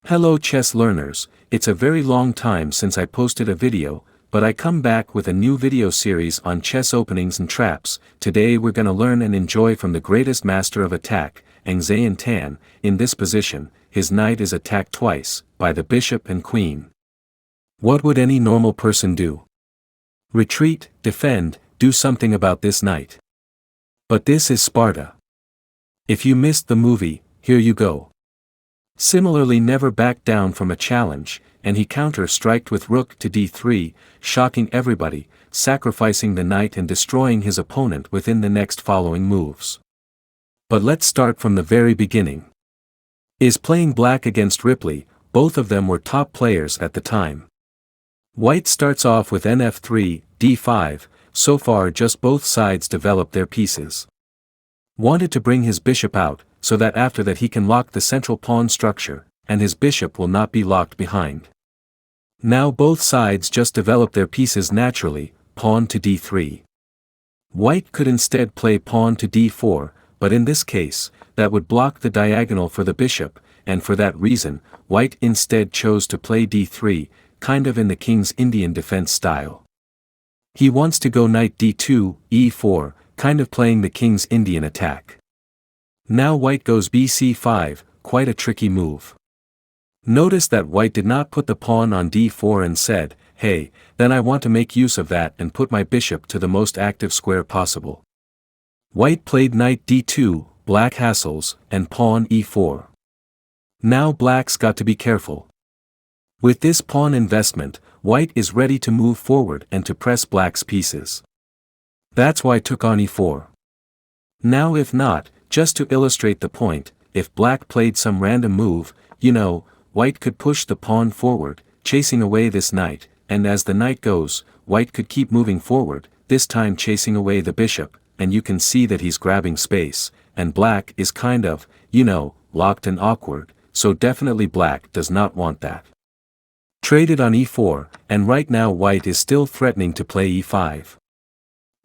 Hello chess learners, it's a very long time since I posted a video, but I come back with a new video series on chess openings and traps. Today we're gonna learn and enjoy from the greatest master of attack, Mikhail Tal. In this position, his knight is attacked twice, by the bishop and queen. What would any normal person do? Retreat, defend, do something about this knight. But this is Sparta. If you missed the movie, here you go. Similarly never backed down from a challenge, and he counter-striked with rook to d3, shocking everybody, sacrificing the knight and destroying his opponent within the next following moves. But let's start from the very beginning. Is playing black against Ripley, both of them were top players at the time. White starts off with nf3, d5, so far just both sides developed their pieces. Wanted to bring his bishop out, so that after that he can lock the central pawn structure, and his bishop will not be locked behind. Now both sides just develop their pieces naturally, pawn to d3. White could instead play pawn to d4, but in this case, that would block the diagonal for the bishop, and for that reason, White instead chose to play d3, kind of in the King's Indian defense style. He wants to go knight d2, e4, kind of playing the King's Indian attack. Now White goes bc5, quite a tricky move. Notice that White did not put the pawn on d4 and said, hey, then I want to make use of that and put my bishop to the most active square possible. White played knight d2, black hassles, and pawn e4. Now Black's got to be careful. With this pawn investment, White is ready to move forward and to press Black's pieces. That's why took on e4. Now if not, just to illustrate the point, if Black played some random move, White could push the pawn forward, chasing away this knight, and as the knight goes, White could keep moving forward, this time chasing away the bishop, and you can see that he's grabbing space, and Black is kind of, locked and awkward, so definitely Black does not want that. Traded on e4, and right now White is still threatening to play e5.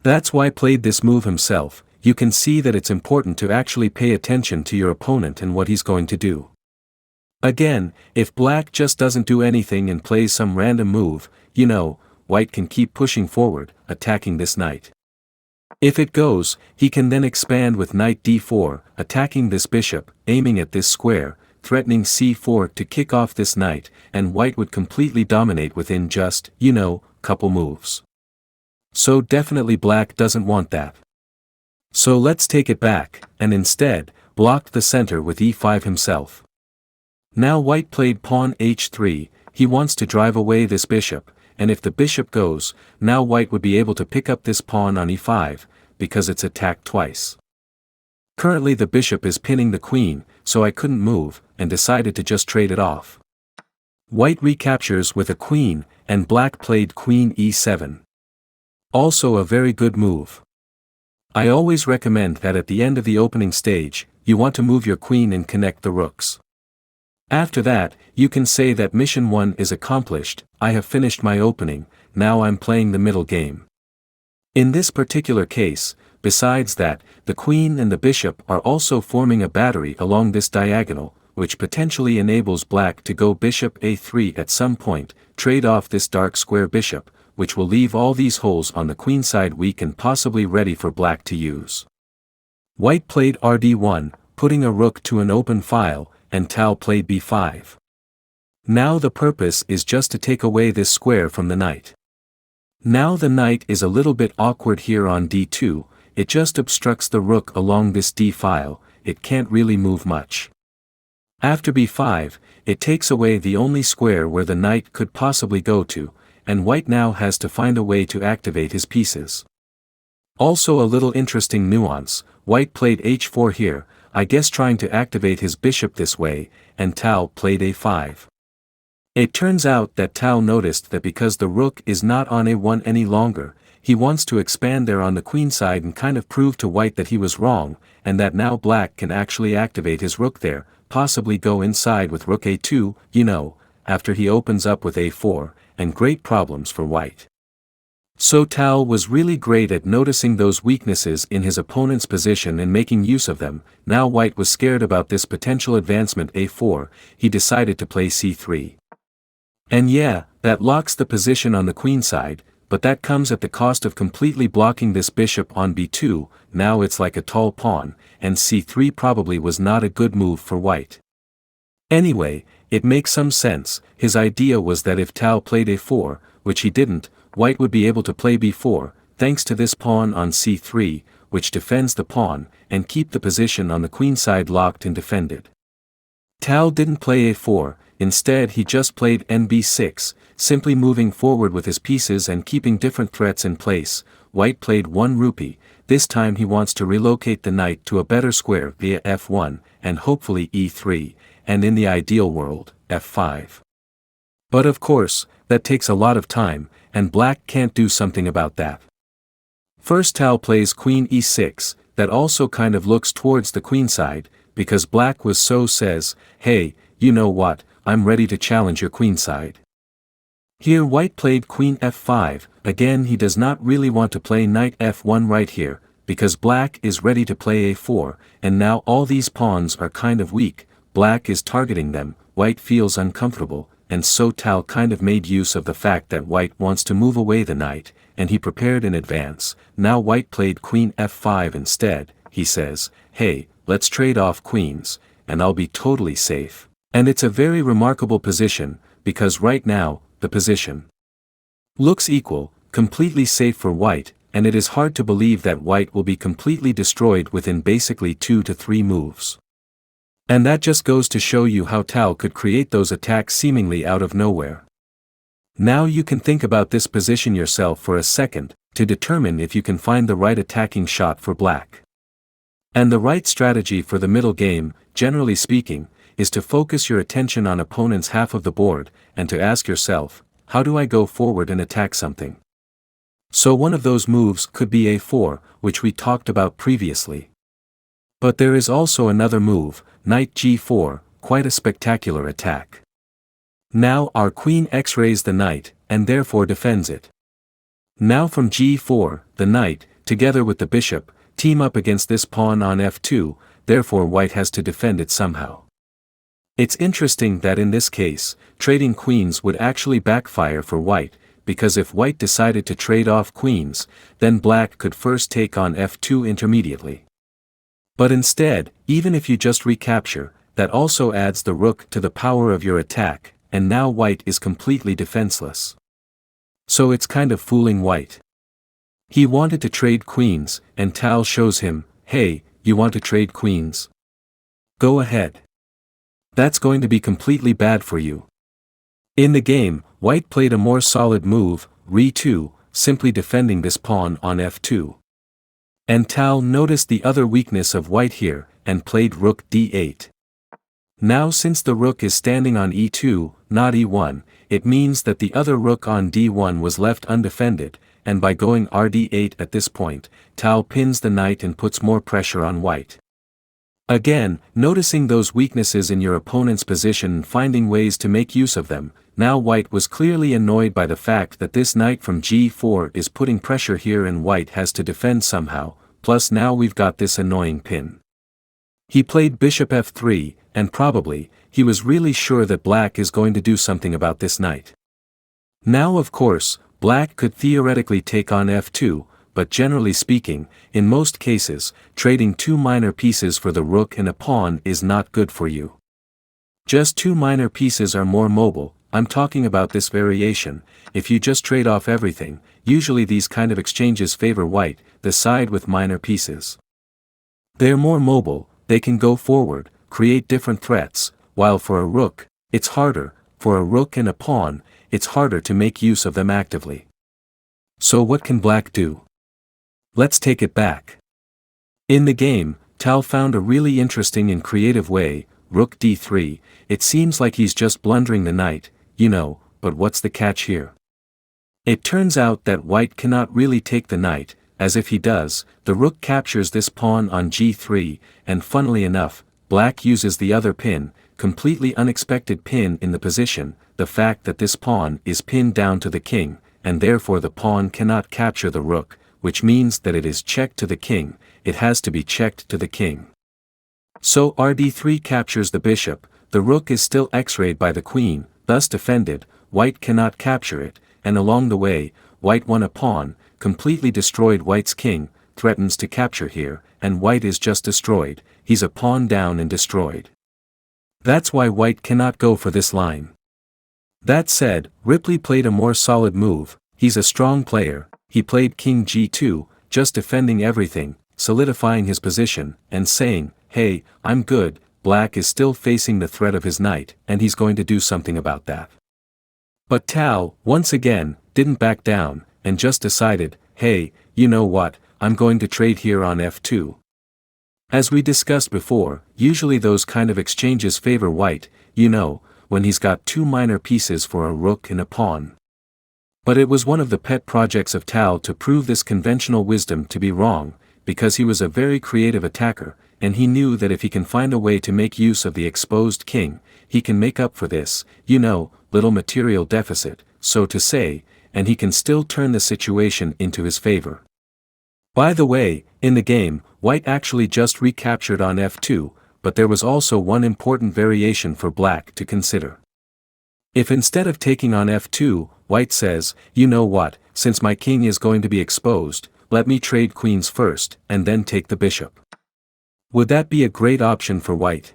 That's why played this move himself. You can see that it's important to actually pay attention to your opponent and what he's going to do. Again, if Black just doesn't do anything and plays some random move, White can keep pushing forward, attacking this knight. If it goes, he can then expand with knight d4, attacking this bishop, aiming at this square, threatening c4 to kick off this knight, and White would completely dominate within just, couple moves. So definitely Black doesn't want that. So let's take it back, and instead, blocked the center with e5 himself. Now White played pawn h3, he wants to drive away this bishop, and if the bishop goes, now White would be able to pick up this pawn on e5, because it's attacked twice. Currently the bishop is pinning the queen, so I couldn't move, and decided to just trade it off. White recaptures with a queen, and Black played queen e7. Also a very good move. I always recommend that at the end of the opening stage, you want to move your queen and connect the rooks. After that, you can say that mission 1 is accomplished, I have finished my opening, now I'm playing the middle game. In this particular case, besides that, the queen and the bishop are also forming a battery along this diagonal, which potentially enables Black to go bishop a3 at some point, trade off this dark square bishop, which will leave all these holes on the queen side weak and possibly ready for Black to use. White played rd1, putting a rook to an open file, and Tal played b5. Now the purpose is just to take away this square from the knight. Now the knight is a little bit awkward here on d2, it just obstructs the rook along this d file, it can't really move much. After b5, it takes away the only square where the knight could possibly go to, and White now has to find a way to activate his pieces. Also a little interesting nuance, White played h4 here, I guess trying to activate his bishop this way, and Tal played a5. It turns out that Tal noticed that because the rook is not on a1 any longer, he wants to expand there on the queen side and kind of prove to White that he was wrong, and that now Black can actually activate his rook there, possibly go inside with rook a2, after he opens up with a4, and great problems for White. So Tal was really great at noticing those weaknesses in his opponent's position and making use of them. Now white was scared about this potential advancement a4, he decided to play c3. And yeah, that locks the position on the queen side, but that comes at the cost of completely blocking this bishop on b2, now it's like a tall pawn, and c3 probably was not a good move for white. Anyway, it makes some sense. His idea was that if Tal played a4, which he didn't, white would be able to play b4, thanks to this pawn on c3, which defends the pawn, and keep the position on the queen side locked and defended. Tal didn't play a4, instead he just played nb6, simply moving forward with his pieces and keeping different threats in place. White played 1 rupee, this time he wants to relocate the knight to a better square via f1, and hopefully e3, and in the ideal world, f5. But of course, that takes a lot of time, and black can't do something about that. First Tal plays queen e6, that also kind of looks towards the queen side, because black was says, hey, you know what, I'm ready to challenge your queen side. Here white played queen f5, again he does not really want to play knight f1 right here, because black is ready to play a4, and now all these pawns are kind of weak, black is targeting them, white feels uncomfortable, and so Tal kind of made use of the fact that white wants to move away the knight, and he prepared in advance. Now white played queen f5 instead, he says, hey, let's trade off queens, and I'll be totally safe. And it's a very remarkable position, because right now, the position looks equal, completely safe for white, and it is hard to believe that white will be completely destroyed within basically 2 to 3 moves. And that just goes to show you how Tal could create those attacks seemingly out of nowhere. Now you can think about this position yourself for a second, to determine if you can find the right attacking shot for black. And the right strategy for the middle game, generally speaking, is to focus your attention on opponent's half of the board, and to ask yourself, how do I go forward and attack something? So one of those moves could be a4, which we talked about previously. But there is also another move, knight g4, quite a spectacular attack. Now our queen x-rays the knight, and therefore defends it. Now from g4, the knight, together with the bishop, team up against this pawn on f2, therefore white has to defend it somehow. It's interesting that in this case, trading queens would actually backfire for white, because if white decided to trade off queens, then black could first take on f2 intermediately. But instead, even if you just recapture, that also adds the rook to the power of your attack, and now white is completely defenseless. So it's kind of fooling white. He wanted to trade queens, and Tal shows him, hey, you want to trade queens? Go ahead. That's going to be completely bad for you. In the game, white played a more solid move, re2, simply defending this pawn on f2. And Tal noticed the other weakness of white here, and played rook d8. Now since the rook is standing on e2, not e1, it means that the other rook on d1 was left undefended, and by going rd8 at this point, Tal pins the knight and puts more pressure on white. Again, noticing those weaknesses in your opponent's position and finding ways to make use of them, now white was clearly annoyed by the fact that this knight from g4 is putting pressure here and white has to defend somehow, plus now we've got this annoying pin. He played bishop f3, and probably, he was really sure that black is going to do something about this knight. Now of course, black could theoretically take on f2, but generally speaking, in most cases, trading 2 minor pieces for the rook and a pawn is not good for you. Just 2 minor pieces are more mobile. I'm talking about this variation. If you just trade off everything, usually these kind of exchanges favor white, the side with minor pieces. They're more mobile, they can go forward, create different threats, while for a rook, it's harder. For a rook and a pawn, it's harder to make use of them actively. So what can black do? Let's take it back. In the game, Tal found a really interesting and creative way, rook d3, it seems like he's just blundering the knight, you know, but what's the catch here? It turns out that white cannot really take the knight, as if he does, the rook captures this pawn on g3, and funnily enough, black uses the other pin, completely unexpected pin in the position, the fact that this pawn is pinned down to the king, and therefore the pawn cannot capture the rook, which means that it is checked to the king. It has to be checked to the king. So rd3 captures the bishop, the rook is still x-rayed by the queen, thus defended, white cannot capture it, and along the way, white won a pawn, completely destroyed white's king, threatens to capture here, and white is just destroyed, he's a pawn down and destroyed. That's why white cannot go for this line. That said, Ripley played a more solid move, he's a strong player, he played king g2, just defending everything, solidifying his position, and saying, hey, I'm good. Black is still facing the threat of his knight, and he's going to do something about that. But Tal, once again, didn't back down, and just decided, hey, you know what, I'm going to trade here on f2. As we discussed before, usually those kind of exchanges favor white, you know, when he's got two minor pieces for a rook and a pawn. But it was one of the pet projects of Tal to prove this conventional wisdom to be wrong, because he was a very creative attacker, and he knew that if he can find a way to make use of the exposed king, he can make up for this, you know, little material deficit, so to say, and he can still turn the situation into his favor. By the way, in the game, white actually just recaptured on f2, but there was also one important variation for black to consider. If instead of taking on f2, white says, you know what, since my king is going to be exposed, let me trade queens first, and then take the bishop. Would that be a great option for white?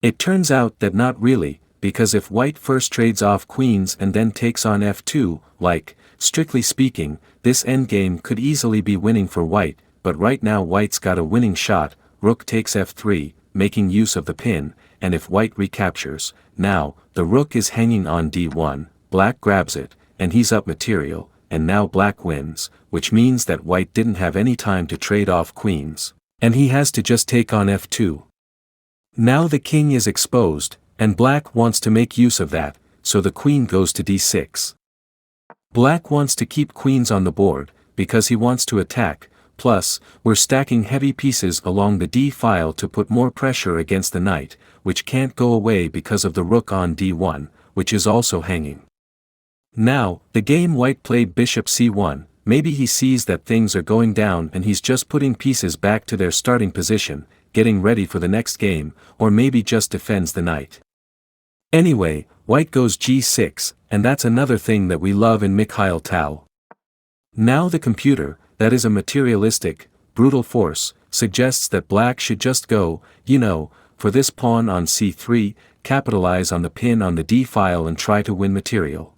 It turns out that not really, because if white first trades off queens and then takes on f2, like, strictly speaking, this endgame could easily be winning for white, but right now white's got a winning shot, rook takes f3, making use of the pin, and if white recaptures, now, the rook is hanging on d1, black grabs it, and he's up material, and now black wins, which means that white didn't have any time to trade off queens, and he has to just take on f2. Now the king is exposed, and black wants to make use of that, so the queen goes to d6. Black wants to keep queens on the board, because he wants to attack, plus, we're stacking heavy pieces along the d-file to put more pressure against the knight, which can't go away because of the rook on d1, which is also hanging. Now, the game white played bishop c1, maybe he sees that things are going down and he's just putting pieces back to their starting position, getting ready for the next game, or maybe just defends the knight. Anyway, white goes g6, and that's another thing that we love in Mikhail Tal. Now the computer, that is a materialistic, brutal force, suggests that black should just go, you know, for this pawn on c3, capitalize on the pin on the d-file and try to win material.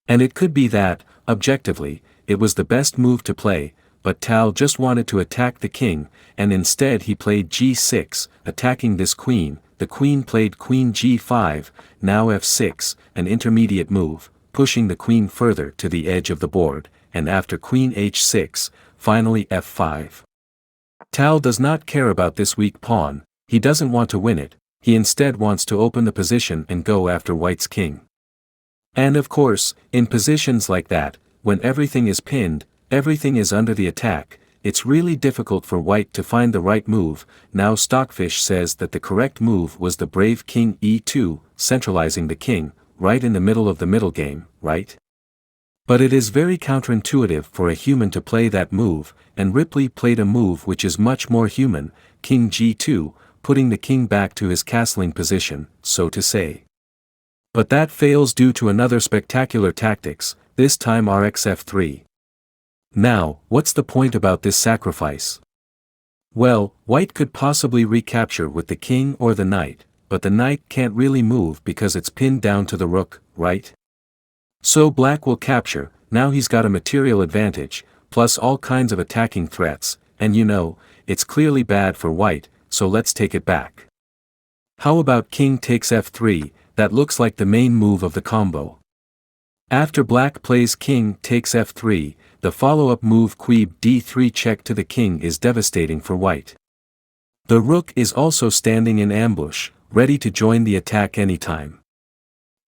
And it could be that, objectively, it was the best move to play, but Tal just wanted to attack the king, and instead he played g6, attacking this queen. The queen played queen g5, now f6, an intermediate move, pushing the queen further to the edge of the board, and after queen h6, finally f5. Tal does not care about this weak pawn, he doesn't want to win it, he instead wants to open the position and go after white's king. And of course, in positions like that, when everything is pinned, everything is under the attack, it's really difficult for white to find the right move. Now Stockfish says that the correct move was the brave king e2, centralizing the king, right in the middle of the middle game, right? But it is very counterintuitive for a human to play that move, and Ripley played a move which is much more human, king g2, putting the king back to his castling position, so to say. But that fails due to another spectacular tactics, this time rx f3. Now, what's the point about this sacrifice? Well, white could possibly recapture with the king or the knight, but the knight can't really move because it's pinned down to the rook, right? So black will capture, now he's got a material advantage, plus all kinds of attacking threats, and you know, it's clearly bad for white, so let's take it back. How about king takes f3, that looks like the main move of the combo. After black plays king takes f3, the follow-up move queen d3 check to the king is devastating for white. The rook is also standing in ambush, ready to join the attack anytime.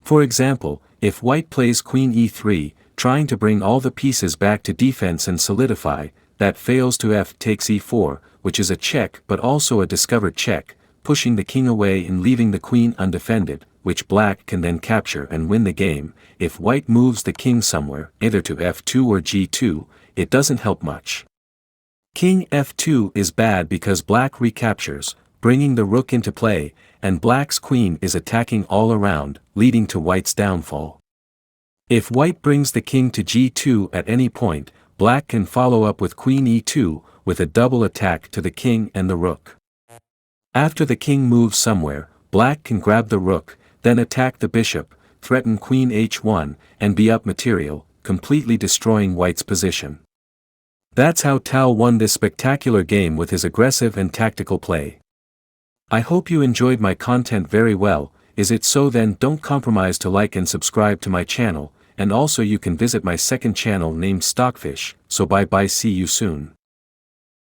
For example, if white plays queen e3, trying to bring all the pieces back to defense and solidify, that fails to f takes e4, which is a check but also a discovered check, pushing the king away and leaving the queen undefended, which black can then capture and win the game. If white moves the king somewhere, either to f2 or g2, it doesn't help much. King f2 is bad because black recaptures, bringing the rook into play, and black's queen is attacking all around, leading to white's downfall. If white brings the king to g2 at any point, black can follow up with queen e2, with a double attack to the king and the rook. After the king moves somewhere, black can grab the rook, then attack the bishop, threaten queen h1, and be up material, completely destroying white's position. That's how Tal won this spectacular game with his aggressive and tactical play. I hope you enjoyed my content very well. Is it so? Then don't compromise to like and subscribe to my channel, and also you can visit my second channel named Stockfish. So bye bye, see you soon.